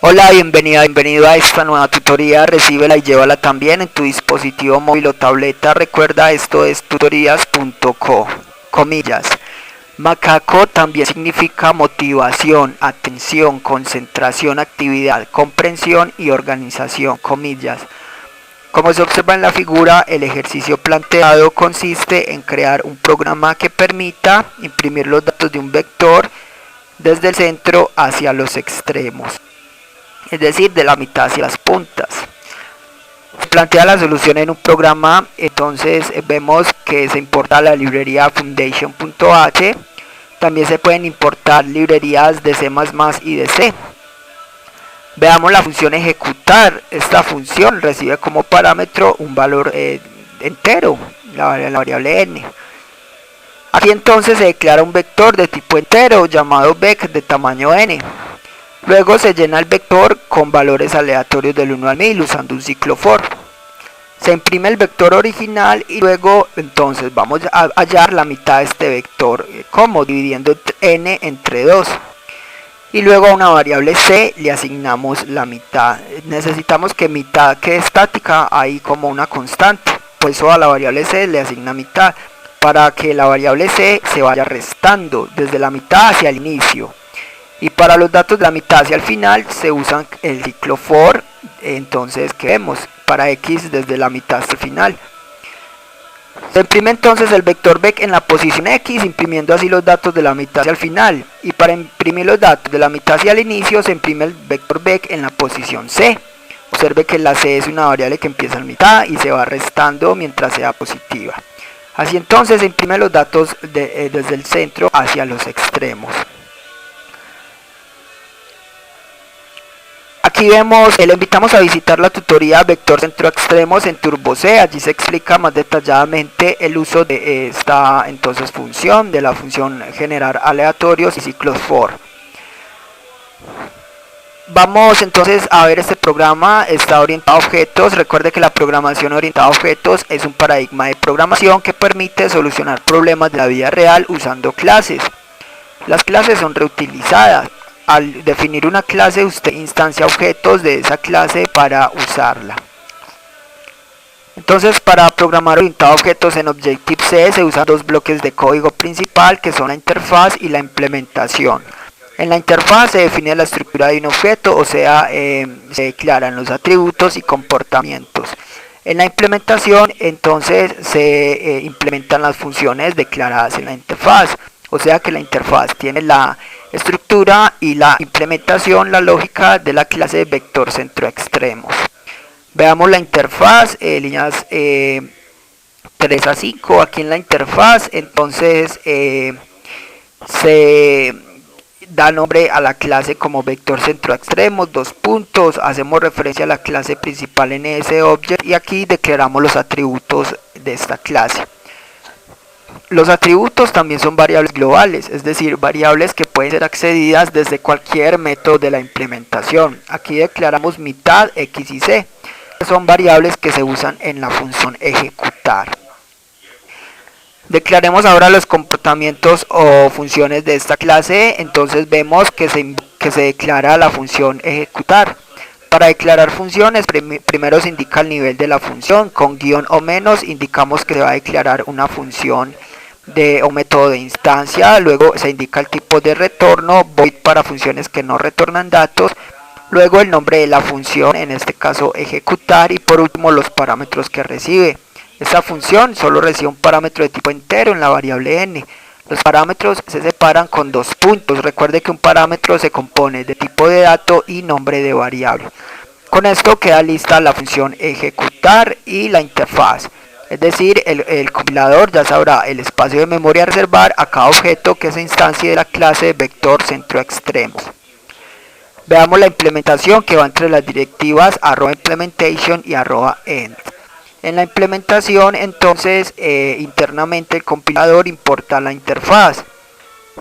Hola, bienvenido a esta nueva tutoría. Recíbela y llévala también en tu dispositivo móvil o tableta. Recuerda, esto es tutorías.co, comillas. Macaco también significa motivación, atención, concentración, actividad, comprensión y organización, comillas. Como se observa en la figura, el ejercicio planteado consiste en crear un programa que permita imprimir los datos de un vector desde el centro hacia los extremos, es decir, de la mitad hacia las puntas. Se plantea la solución en un programa, entonces vemos que se importa la librería foundation.h. También se pueden importar librerías de C++ y de C. Veamos la función ejecutar. Esta función recibe como parámetro un valor entero, la variable n. Aquí entonces se declara un vector de tipo entero llamado vec de tamaño n. Luego se llena el vector con valores aleatorios del 1 al 1000 usando un ciclo for. Se imprime el vector original y luego entonces vamos a hallar la mitad de este vector, como dividiendo n entre 2. Y luego a una variable c le asignamos la mitad. Necesitamos que mitad quede estática ahí como una constante. Por eso a la variable c le asigna mitad, para que la variable c se vaya restando desde la mitad hacia el inicio. Y para los datos de la mitad hacia el final se usan el ciclo for. Entonces, ¿qué vemos? Para x desde la mitad hasta el final. Se imprime entonces el vector vec en la posición x, imprimiendo así los datos de la mitad hacia el final. Y para imprimir los datos de la mitad hacia el inicio, se imprime el vector vec en la posición c. Observe que la c es una variable que empieza en mitad y se va restando mientras sea positiva. Así entonces se imprimen los datos desde el centro hacia los extremos. Aquí vemos, le invitamos a visitar la tutoría Vector Centro Extremos en TurboC. Allí se explica más detalladamente el uso de esta entonces función, de la función generar aleatorios y ciclos for. Vamos entonces a ver este programa. Está orientado a objetos. Recuerde que la programación orientada a objetos es un paradigma de programación que permite solucionar problemas de la vida real usando clases. Las clases son reutilizadas. Al definir una clase, usted instancia objetos de esa clase para usarla. Entonces, para programar orientado a objetos en Objective-C se usan dos bloques de código principal, que son la interfaz y la implementación. En la interfaz se define la estructura de un objeto, o sea, se declaran los atributos y comportamientos. En la implementación, entonces, se implementan las funciones declaradas en la interfaz. O sea que la interfaz tiene la estructura y la implementación, la lógica de la clase vector centro extremos. Veamos la interfaz, líneas 3 a 5. Aquí en la interfaz entonces se da nombre a la clase como vector centro extremos, dos puntos, hacemos referencia a la clase principal en ese object y aquí declaramos los atributos de esta clase. Los atributos también son variables globales, es decir, variables que pueden ser accedidas desde cualquier método de la implementación. Aquí declaramos mitad, x y c, que son variables que se usan en la función ejecutar. Declaremos ahora los comportamientos o funciones de esta clase. Entonces vemos que se declara la función ejecutar. Para declarar funciones, primero se indica el nivel de la función. Con guión o menos indicamos que se va a declarar una función o método de instancia. Luego se indica el tipo de retorno, void para funciones que no retornan datos. Luego el nombre de la función, en este caso ejecutar. Y por último los parámetros que recibe. Esta función solo recibe un parámetro de tipo entero en la variable n. Los parámetros se separan con dos puntos. Recuerde que un parámetro se compone de tipo de dato y nombre de variable. Con esto queda lista la función ejecutar y la interfaz. Es decir, el compilador ya sabrá el espacio de memoria a reservar a cada objeto que se instancie de la clase vector centro extremos. Veamos la implementación, que va entre las directivas @implementation y @end. En la implementación, entonces, internamente el compilador importa la interfaz.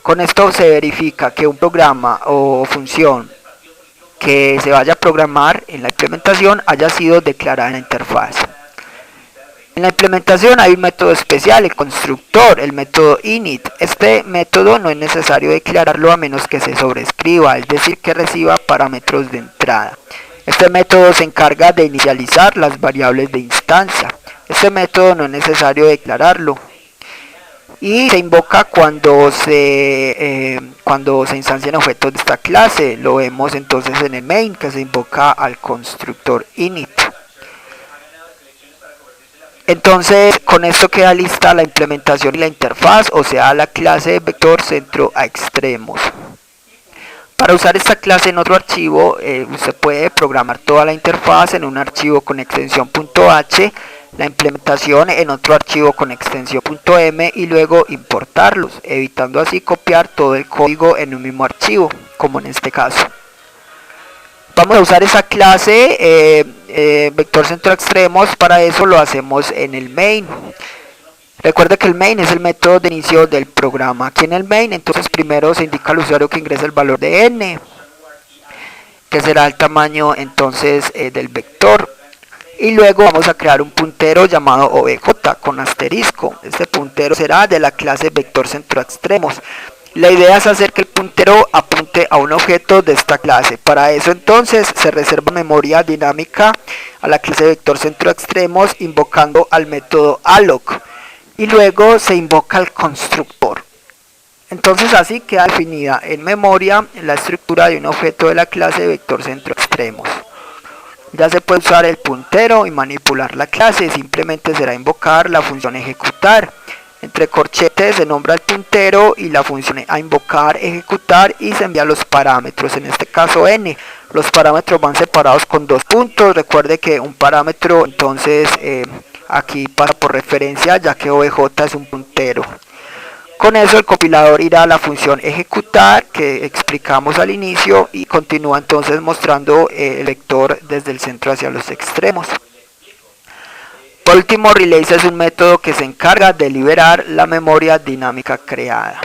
Con esto se verifica que un programa o función que se vaya a programar en la implementación haya sido declarada en la interfaz. En la implementación hay un método especial, el constructor, el método init. Este método no es necesario declararlo a menos que se sobrescriba, es decir, que reciba parámetros de entrada. Este método se encarga de inicializar las variables de instancia. Este método no es necesario declararlo y se invoca cuando se instancian objetos de esta clase. Lo vemos entonces en el main, que se invoca al constructor init. Entonces, con esto queda lista la implementación y la interfaz, o sea, la clase de vector centro a extremos. Para usar esta clase en otro archivo, usted puede programar toda la interfaz en un archivo con extensión .h, la implementación en otro archivo con extensión .m y luego importarlos, evitando así copiar todo el código en un mismo archivo, como en este caso. Vamos a usar esa clase vector centro a extremos. Para eso lo hacemos en el main. Recuerda que el main es el método de inicio del programa. Aquí en el main, entonces primero se indica al usuario que ingresa el valor de n, que será el tamaño entonces del vector. Y luego vamos a crear un puntero llamado obj con asterisco. Este puntero será de la clase vector centro a extremos. La idea es hacer que el puntero apunte a un objeto de esta clase. Para eso entonces se reserva memoria dinámica a la clase vector centro a extremos invocando al método alloc. Y luego se invoca el constructor. Entonces así queda definida en memoria la estructura de un objeto de la clase vector centro a extremos. Ya se puede usar el puntero y manipular la clase. Simplemente será invocar la función ejecutar. Entre corchetes se nombra el puntero y la función a invocar, ejecutar, y se envían los parámetros, en este caso n. Los parámetros van separados con 2 puntos. Recuerde que un parámetro entonces aquí pasa por referencia, ya que obj es un puntero. Con eso el compilador irá a la función ejecutar que explicamos al inicio y continúa entonces mostrando el vector desde el centro hacia los extremos. Por último, release es un método que se encarga de liberar la memoria dinámica creada.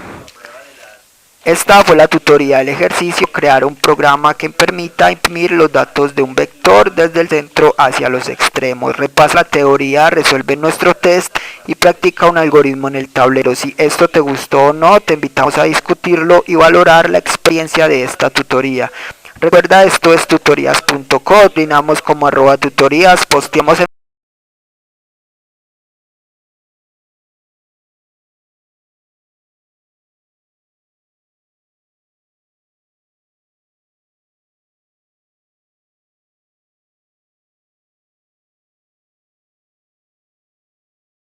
Esta fue la tutoría del ejercicio: crear un programa que permita imprimir los datos de un vector desde el centro hacia los extremos. Repasa la teoría, resuelve nuestro test y practica un algoritmo en el tablero. Si esto te gustó o no, te invitamos a discutirlo y valorar la experiencia de esta tutoría. Recuerda, esto es tutorías.co, coordinamos como @tutorías, posteamos en